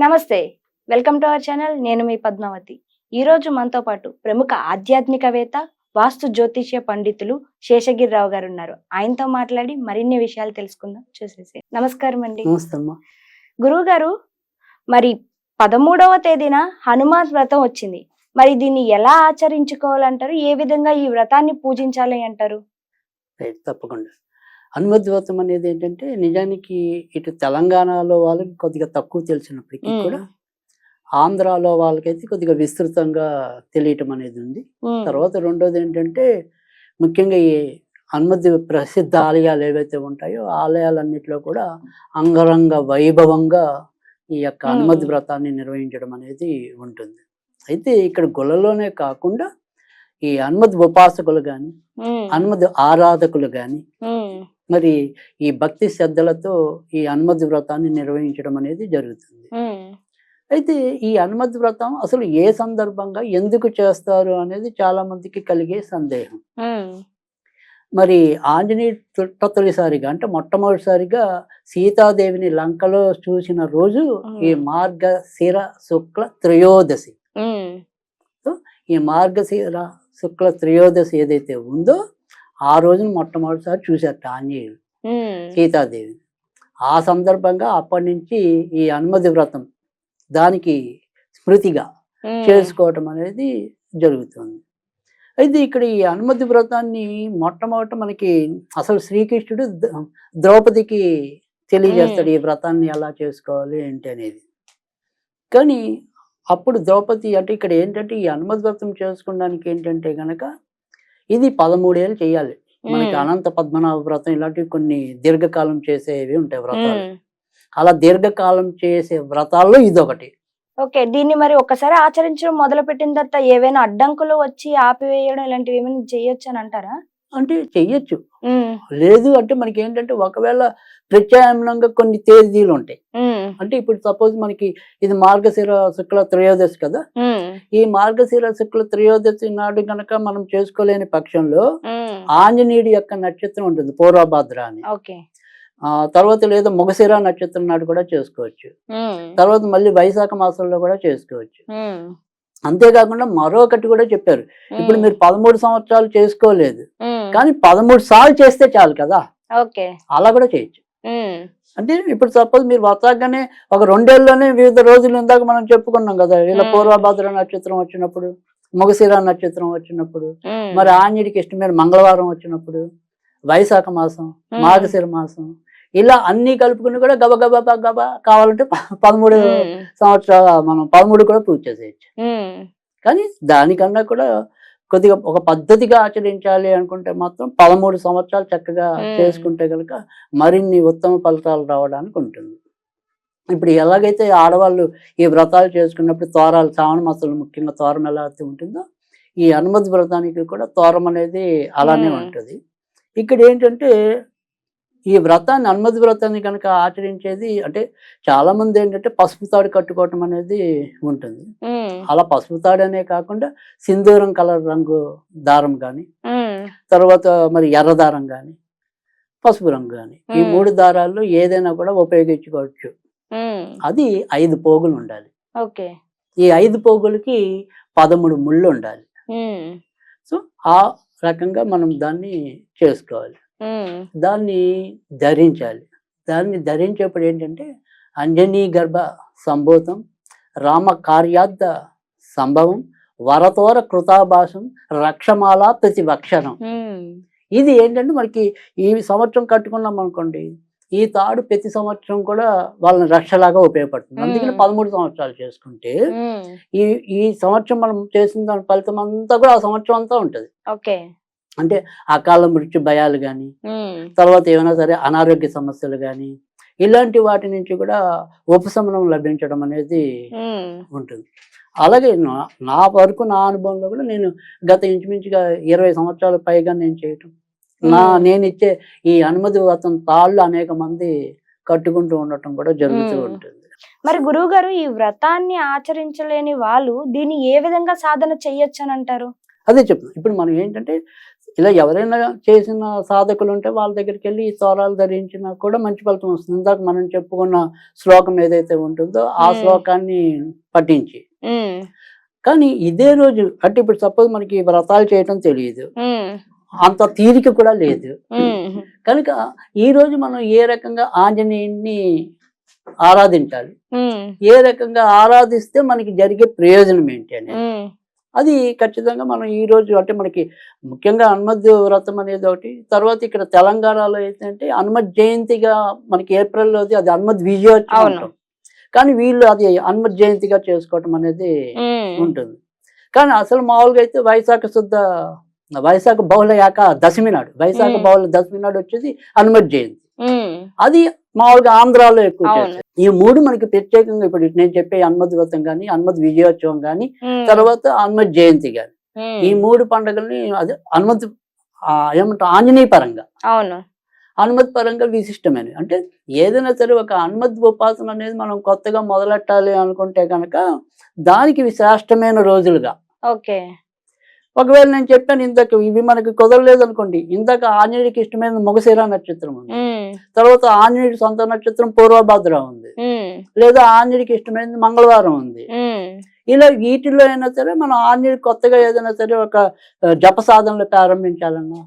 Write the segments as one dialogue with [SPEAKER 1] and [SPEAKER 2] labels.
[SPEAKER 1] నమస్తే. Welcome to our channel. నేను మీ పద్మావతి. ఈరోజు మనతో పాటు ప్రముఖ ఆధ్యాత్మికవేత్త, వాస్తు జ్యోతిష్య పండితులు శేషగిరిరావు గారు ఉన్నారు. ఆయనతో మాట్లాడి మరిన్ని విషయాలు తెలుసుకుందాం. చూసేసి నమస్కారం అండి.
[SPEAKER 2] నమస్తే అమ్మా.
[SPEAKER 1] గురువు గారు, మరి 13వ తేదీన హనుమాన్ వ్రతం వచ్చింది. మరి దీన్ని ఎలా ఆచరించుకోవాలంటారు? ఏ విధంగా ఈ వ్రతాన్ని పూజించాలి అంటారు?
[SPEAKER 2] రైట్, తప్పకుండా. హనుమద్ వ్రతం అనేది ఏంటంటే నిజానికి ఇటు తెలంగాణలో వాళ్ళకి కొద్దిగా తక్కువ తెలిసినప్పటికీ కూడా ఆంధ్రాలో వాళ్ళకైతే కొద్దిగా విస్తృతంగా తెలియటం అనేది ఉంది. తర్వాత రెండోది ఏంటంటే ముఖ్యంగా ఈ హనుమద్ ప్రసిద్ధ ఆలయాలు ఏవైతే ఉంటాయో ఆలయాలన్నింటిలో కూడా అంగరంగ వైభవంగా ఈ యొక్క హనుమద్ వ్రతాన్ని నిర్వహించడం అనేది ఉంటుంది. అయితే ఇక్కడ గుళ్ళలోనే కాకుండా ఈ హనుమద్ ఉపాసకులు కానీ హనుమద్ ఆరాధకులు కానీ మరి ఈ భక్తి శ్రద్ధలతో ఈ హనుమద్ వ్రతాన్ని నిర్వహించడం అనేది జరుగుతుంది. అయితే ఈ హనుమద్ వ్రతం అసలు ఏ సందర్భంగా ఎందుకు చేస్తారు అనేది చాలా మందికి కలిగే సందేహం. మరి ఆంజనేయుడు తొలిసారిగా అంటే మొట్టమొదటిసారిగా సీతాదేవిని లంకలో చూసిన రోజు ఈ మార్గశిర శుక్ల త్రయోదశి. ఈ మార్గశిర శుక్ల త్రయోదశి ఏదైతే ఉందో ఆ రోజున మొట్టమొదటిసారి చూశారట ఆంజనేయుడు సీతాదేవిని. ఆ సందర్భంగా అప్పటి నుంచి ఈ హనుమద్ వ్రతం దానికి స్మృతిగా చేసుకోవటం అనేది జరుగుతుంది. అయితే ఇక్కడ ఈ హనుమద్ వ్రతాన్ని మొట్టమొదట మనకి అసలు శ్రీకృష్ణుడు ద్రౌపదికి తెలియజేస్తాడు ఈ వ్రతాన్ని ఎలా చేసుకోవాలి ఏంటి అనేది. కానీ అప్పుడు ద్రౌపది అంటే ఇక్కడ ఏంటంటే ఈ హనుమద్ వ్రతం చేసుకోవడానికి ఏంటంటే గనక ఇది 13 ఏళ్ళు చేయాలి. మనకి అనంత పద్మనాభ వ్రతం ఇలాంటివి కొన్ని దీర్ఘకాలం చేసేవి ఉంటాయి వ్రతాలు. అలా దీర్ఘకాలం చేసే వ్రతాల్లో ఇదొకటి.
[SPEAKER 1] ఓకే, దీన్ని మరి ఒక్కసారి ఆచరించడం మొదలు పెట్టిన తర్వాత ఏవైనా అడ్డంకులు వచ్చి ఆపివేయడం ఇలాంటివి ఏమైనా చేయొచ్చు అని అంటారా?
[SPEAKER 2] అంటే చెయ్యొచ్చు. లేదు అంటే మనకి ఏంటంటే ఒకవేళ ప్రత్యామ్నాయంగా కొన్ని తేదీలు ఉంటాయి. అంటే ఇప్పుడు సపోజ్ మనకి ఇది మార్గశిర శుక్ల త్రయోదశి కదా, ఈ మార్గశిర శుక్ల త్రయోదశి నాడు గనక మనం చేసుకోలేని పక్షంలో ఆంజనేయుడి యొక్క నక్షత్రం ఉంటుంది పూర్వభద్ర అని. తర్వాత లేదా మొగశిర నక్షత్రం నాడు కూడా చేసుకోవచ్చు. తర్వాత మళ్ళీ వైశాఖ మాసంలో కూడా చేసుకోవచ్చు. అంతేకాకుండా మరొకటి కూడా చెప్పారు, ఇప్పుడు మీరు 13 సంవత్సరాలు చేసుకోలేదు కానీ 13 సార్లు చేస్తే చాలు కదా, అలా కూడా చేయొచ్చు. అంటే ఇప్పుడు సపోజ్ మీరు వస్తాగానే ఒక 2 ఏళ్ళలోనే వివిధ రోజులు ఇందాక మనం చెప్పుకున్నాం కదా, ఇలా పూర్వభద్ర నక్షత్రం వచ్చినప్పుడు, మొగశిర నక్షత్రం వచ్చినప్పుడు, మరి ఆంజనేయుడికి ఇష్టమైన మంగళవారం వచ్చినప్పుడు, వైశాఖ మాసం, మార్గశిర మాసం, ఇలా అన్ని కలుపుకుని కూడా గబా కావాలంటే 13 సంవత్సరాలు మనం 13 కూడా పూర్తి చేసేయచ్చు. కానీ దానికన్నా కూడా కొద్దిగా ఒక పద్ధతిగా ఆచరించాలి అనుకుంటే మాత్రం 13 సంవత్సరాలు చక్కగా చేసుకుంటే కనుక మరిన్ని ఉత్తమ ఫలితాలు రావడానికి ఉంటుంది. ఇప్పుడు ఎలాగైతే ఆడవాళ్ళు ఈ వ్రతాలు చేసుకున్నప్పుడు తోరాలు, శ్రావణ మాసంలో ముఖ్యంగా తోరం ఎలా అయితే ఉంటుందో ఈ హనుమద్ వ్రతానికి కూడా తోరం అనేది అలానే ఉంటుంది. ఇక్కడ ఏంటంటే ఈ వ్రతాన్ని హనుమద్ వ్రతాన్ని కనుక ఆచరించేది అంటే చాలా మంది ఏంటంటే పసుపు తాడు కట్టుకోవటం అనేది ఉంటుంది. అలా పసుపు తాడు అనే కాకుండా సింధూరం కలర్ రంగు దారం కానీ, తర్వాత మరి ఎర్ర దారం కానీ, పసుపు రంగు కానీ, ఈ 3 దారాల్లో ఏదైనా కూడా ఉపయోగించుకోవచ్చు. అది 5 పోగులు ఉండాలి. ఈ 5 పోగులకి 13 ముళ్ళు ఉండాలి. సో ఆ రకంగా మనం దాన్ని చేసుకోవాలి. దాన్ని ధరించాలి. దాన్ని ధరించేప్పుడు ఏంటంటే అంజనీ గర్భ సంభూతం, రామ కార్యార్థ సంభవం, వరతోర కృతాభాసం, రక్షమాల ప్రతివక్షణం. ఇది ఏంటంటే మనకి ఈ సంవత్సరం కట్టుకున్నాం అనుకోండి, ఈ తాడు ప్రతి సంవత్సరం కూడా వాళ్ళని రక్షలాగా ఉపయోగపడుతుంది. అందుకని 13 సంవత్సరాలు చేసుకుంటే ఈ సంవత్సరం మనం చేసిన దాని ఫలితం అంతా కూడా ఆ సంవత్సరం అంతా ఉంటుంది. అంటే అకాల మృత్యు భయాలు కానీ, తర్వాత ఏమైనా సరే అనారోగ్య సమస్యలు కానీ, ఇలాంటి వాటి నుంచి కూడా ఉపశమనం లభించడం అనేది ఉంటుంది. అలాగే నా వరకు నా అనుభవంలో కూడా నేను గత ఇంచుమించుగా 20 సంవత్సరాల పైగా నేను చేయటం, నేను ఇచ్చే ఈ హనుమద్ వ్రతం తాళ్ళు అనేక మంది కట్టుకుంటూ ఉండటం కూడా జరుగుతూ ఉంటుంది.
[SPEAKER 1] మరి గురువు గారు, ఈ వ్రతాన్ని ఆచరించలేని వాళ్ళు దీన్ని ఏ విధంగా సాధన చెయ్యొచ్చు అని అంటారు?
[SPEAKER 2] అదే చెప్తాను. ఇప్పుడు మనం ఏంటంటే ఇలా ఎవరైనా చేసిన సాధకులు ఉంటే వాళ్ళ దగ్గరికి వెళ్ళి ఈ తోరాలు ధరించినా కూడా మంచి ఫలితం వస్తుంది. ఇందాక మనం చెప్పుకున్న శ్లోకం ఏదైతే ఉంటుందో ఆ శ్లోకాన్ని పఠించి. కానీ ఇదే రోజు అంటే ఇప్పుడు సపోజ్ మనకి వ్రతాలు చేయటం తెలియదు, అంత తీరిక కూడా లేదు కనుక ఈ రోజు మనం ఏ రకంగా ఆంజనేయుడిని ఆరాధించాలి, ఏ రకంగా ఆరాధిస్తే మనకి జరిగే ప్రయోజనం ఏంటి అనేది అది ఖచ్చితంగా మనం ఈ రోజు అంటే మనకి ముఖ్యంగా హనుమద్ వ్రతం అనేది ఒకటి. తర్వాత ఇక్కడ తెలంగాణలో ఏంటంటే హనుమత్ జయంతిగా మనకి ఏప్రిల్లోది అది హనుమద్ విజయోత్సవం, కానీ వీళ్ళు అది హనుమత్ జయంతిగా చేసుకోవటం అనేది ఉంటుంది. కానీ అసలు మామూలుగా అయితే వైశాఖ బహుళ యాక దశమి నాడు, వైశాఖ బహుళ దశమి నాడు వచ్చేది హనుమత్ జయంతి. అది మామూలుగా ఆంధ్రాలో ఎక్కువ చేస్తారు. ఈ మూడు మనకి ప్రత్యేకంగా ఇప్పుడు నేను చెప్పే హనుమద్ వ్రతం కానీ, హనుమద్ విజయోత్సవం కానీ, తర్వాత హనుమత్ జయంతి కానీ, ఈ మూడు పండుగల్ని అదే హనుమత్ ఏమంటారు ఆంజనేయ పరంగా, హనుమత్ పరంగా విశిష్టమైనవి. అంటే ఏదైనా సరే ఒక హనుమద్ ఉపాసన అనేది మనం కొత్తగా మొదలెట్టాలి అనుకుంటే కనుక దానికి శ్రేష్టమైన రోజులుగా. ఒకవేళ నేను చెప్పాను ఇందాక ఇవి మనకి కుదరలేదు అనుకోండి, ఇందాక ఆంజనేయుడికి ఇష్టమైన మొగశిర నక్షత్రం ఉంది, తర్వాత ఆంజనేయుడి సొంత నక్షత్రం పూర్వభద్ర ఉంది, లేదా ఆంజనేయుడికి ఇష్టమైనది మంగళవారం ఉంది. ఇలా వీటిల్లో అయినా సరే మనం ఆంజనేయుడు కొత్తగా ఏదైనా సరే ఒక జప సాధనలు ప్రారంభించాలన్నా,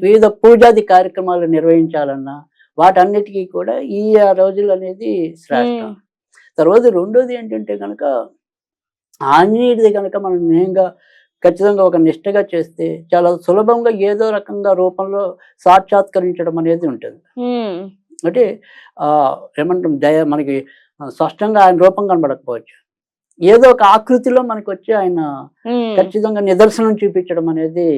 [SPEAKER 2] వివిధ పూజాది కార్యక్రమాలు నిర్వహించాలన్నా వాటన్నిటికీ కూడా ఈ రోజులు అనేది శ్రేష్టం. తర్వాత రెండోది ఏంటంటే కనుక ఆంజనేయుడిది కనుక మనం నేంగా ఖచ్చితంగా ఒక నిష్టగా చేస్తే చాలా సులభంగా ఏదో రకంగా రూపంలో సాక్షాత్కరించడం అనేది ఉంటుంది. అంటే ఏమంటాం మనకి స్పష్టంగా ఆయన రూపం కనబడకపోవచ్చు, ఏదో ఒక ఆకృతిలో మనకి వచ్చి ఆయన ఖచ్చితంగా నిదర్శనం చూపించడం అనేది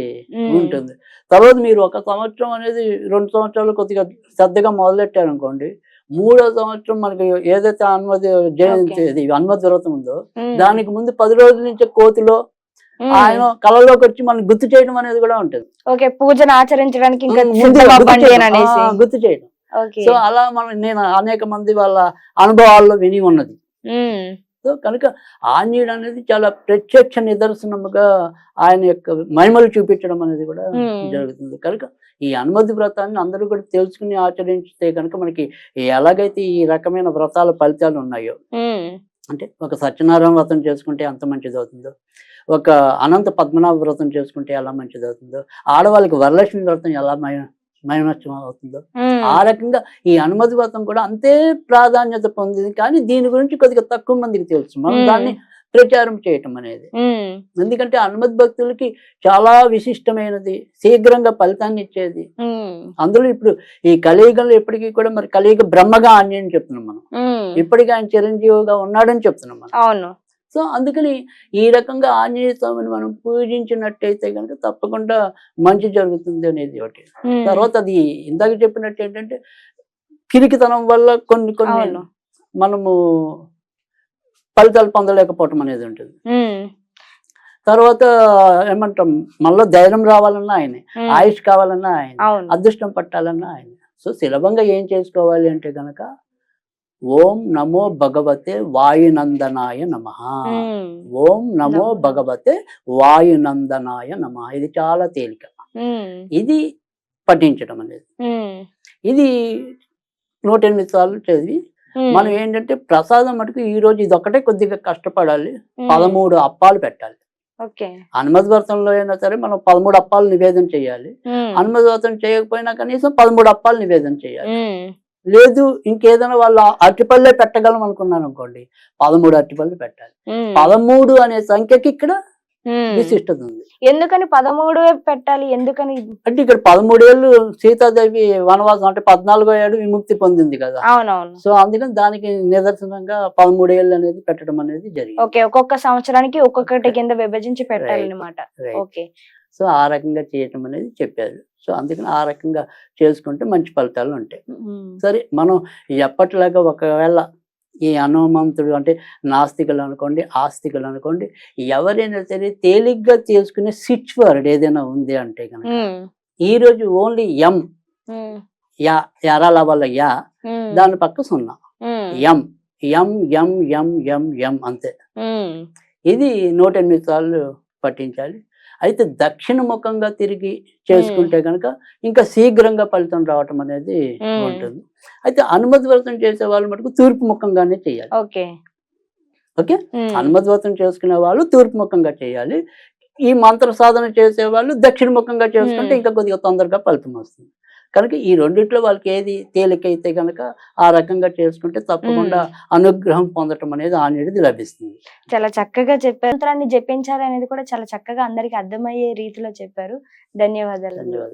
[SPEAKER 2] ఉంటుంది. తర్వాత మీరు ఒక సంవత్సరం అనేది 2 సంవత్సరాలు కొద్దిగా శ్రద్ధగా మొదలెట్టారనుకోండి, 3వ సంవత్సరం మనకి ఏదైతే హనుమద్ జయంతి హనుమద్ వ్రతం ఉందో దానికి ముందు 10 రోజుల నుంచి కోతిలో ఆయన కళలోకి వచ్చి మనం గుర్తు చేయడం అనేది కూడా ఉంటుంది.
[SPEAKER 1] పూజను ఆచరించడానికి
[SPEAKER 2] గుర్తు చేయడం. సో అలా నేను అనేక మంది వాళ్ళ అనుభవాల్లో విని ఉన్నది. సో కనుక ఆంజనేయుడు అనేది చాలా ప్రత్యక్ష నిదర్శనముగా ఆయన యొక్క మహిమలు చూపించడం అనేది కూడా జరుగుతుంది. కనుక ఈ హనుమద్ వ్రతాన్ని అందరూ కూడా తెలుసుకుని ఆచరించితే కనుక మనకి ఎలాగైతే ఈ రకమైన వ్రతాల ఫలితాలు ఉన్నాయో, అంటే ఒక సత్యనారాయణ వ్రతం చేసుకుంటే ఎంత మంచిది అవుతుందో, ఒక అనంత పద్మనాభ వ్రతం చేసుకుంటే ఎలా మంచిది అవుతుందో, ఆడవాళ్ళకి వరలక్ష్మి వ్రతం ఎలా మైనత్వం అవుతుందో, ఆ రకంగా ఈ హనుమద్ వ్రతం కూడా అంతే ప్రాధాన్యత పొందింది. కానీ దీని గురించి కొద్దిగా తక్కువ మందికి తెలుసు, మనం దాన్ని ప్రచారం చేయటం అనేది. ఎందుకంటే హనుమద్ భక్తులకి చాలా విశిష్టమైనది, శీఘ్రంగా ఫలితాన్ని ఇచ్చేది. అందులో ఇప్పుడు ఈ కలియుగంలో ఎప్పటికీ కూడా మరి కలియుగ బ్రహ్మగా ఆంజనేయుని చెప్తున్నాం మనం, ఇప్పటికీ ఆయన చిరంజీవిగా ఉన్నాడని చెప్తున్నాం మనం. సో అందుకని ఈ రకంగా ఆంజనేయ స్వామిని మనం పూజించినట్టయితే కనుక తప్పకుండా మంచి జరుగుతుంది అనేది ఒకటి. తర్వాత అది ఇందాక చెప్పినట్టు ఏంటంటే కిరికితనం వల్ల కొన్ని మనము ఫలితాలు పొందలేకపోవటం అనేది ఉంటుంది. తర్వాత ఏమంటాం మళ్ళీ ధైర్యం రావాలన్నా ఆయనే, ఆయుష్ కావాలన్నా ఆయన, అదృష్టం పట్టాలన్నా ఆయన. సో సులభంగా ఏం చేసుకోవాలి అంటే కనుక ఓం నమో భగవతే వాయునందనాయ నమః, ఓం నమో భగవతే వాయునందనాయ నమః. ఇది చాలా తేలిక, ఇది పఠించడం అనేది. ఇది 108 సార్లు చదివి మనం ఏంటంటే ప్రసాదం మటుకు ఈ రోజు ఇది ఒకటే కొద్దిగా కష్టపడాలి, 13 అప్పాలు పెట్టాలి. హనుమద్ వ్రతంలో అయినా సరే మనం 13 అప్పాలు నివేదన చేయాలి. హనుమద్ వ్రతం చేయకపోయినా కనీసం 13 అప్పాలు నివేదన చేయాలి. లేదు ఇంకేదైనా వాళ్ళు అరటిపళ్ళే పెట్టగలం అనుకున్నాను అనుకోండి, 13 అరటిపళ్ళు పెట్టాలి. 13 అనే సంఖ్యకి ఇక్కడ విశిష్టత ఉంది.
[SPEAKER 1] ఎందుకని 13 పెట్టాలి? ఎందుకని
[SPEAKER 2] అంటే ఇక్కడ 13 ఏళ్ళు సీతాదేవి వనవాసం అంటే 14వ ఏడు విముక్తి పొందింది కదా. సో అందుకని దానికి నిదర్శనంగా 13 ఏళ్ళు అనేది పెట్టడం అనేది జరిగింది.
[SPEAKER 1] ఒక్కొక్క సంవత్సరానికి ఒక్కొక్కటి కింద విభజించి పెట్టాలన్నమాట.
[SPEAKER 2] సో ఆ రకంగా చేయటం అనేది చెప్పారు. సో అందుకని ఆ రకంగా చేసుకుంటే మంచి ఫలితాలు ఉంటాయి. సరే మనం ఎప్పటిలాగా ఒకవేళ ఈ హనుమంతుడు అంటే నాస్తికులు అనుకోండి, ఆస్తికులు అనుకోండి, ఎవరైనా సరే తేలిగ్గా చేసుకునే స్విచ్ వర్డ్ ఏదైనా ఉంది అంటే కనుక ఈ రోజు ఓన్లీ ఎం, ఎరాల వల్ల యా, దాని పక్క 0, ఎం ఎం ఎం ఎం ఎం ఎం అంతే. ఇది 108 సార్లు పఠించాలి. అయితే దక్షిణ ముఖంగా తిరిగి చేసుకుంటే కనుక ఇంకా శీఘ్రంగా ఫలితం రావటం అనేది ఉంటుంది. అయితే హనుమద్ వ్రతం చేసే వాళ్ళు మటుకు తూర్పు ముఖంగానే చేయాలి.
[SPEAKER 1] ఓకే.
[SPEAKER 2] ఓకే, హనుమద్ వ్రతం చేసుకునే వాళ్ళు తూర్పు ముఖంగా చేయాలి. ఈ మంత్ర సాధన చేసే వాళ్ళు దక్షిణ ముఖంగా చేసుకుంటే ఇంకా కొద్దిగా తొందరగా ఫలితం వస్తుంది. కనుక ఈ రెండిట్లో వాళ్ళకి ఏది తేలికైతే కనుక ఆ రకంగా చేసుకుంటే తప్పకుండా అనుగ్రహం పొందటం అనేది ఆనేది లభిస్తుంది.
[SPEAKER 1] చాలా చక్కగా చెప్పారు. మంత్రాన్ని జపించాలి అనేది కూడా చాలా చక్కగా అందరికి అర్థమయ్యే రీతిలో చెప్పారు. ధన్యవాదాలు.
[SPEAKER 2] ధన్యవాదాలు.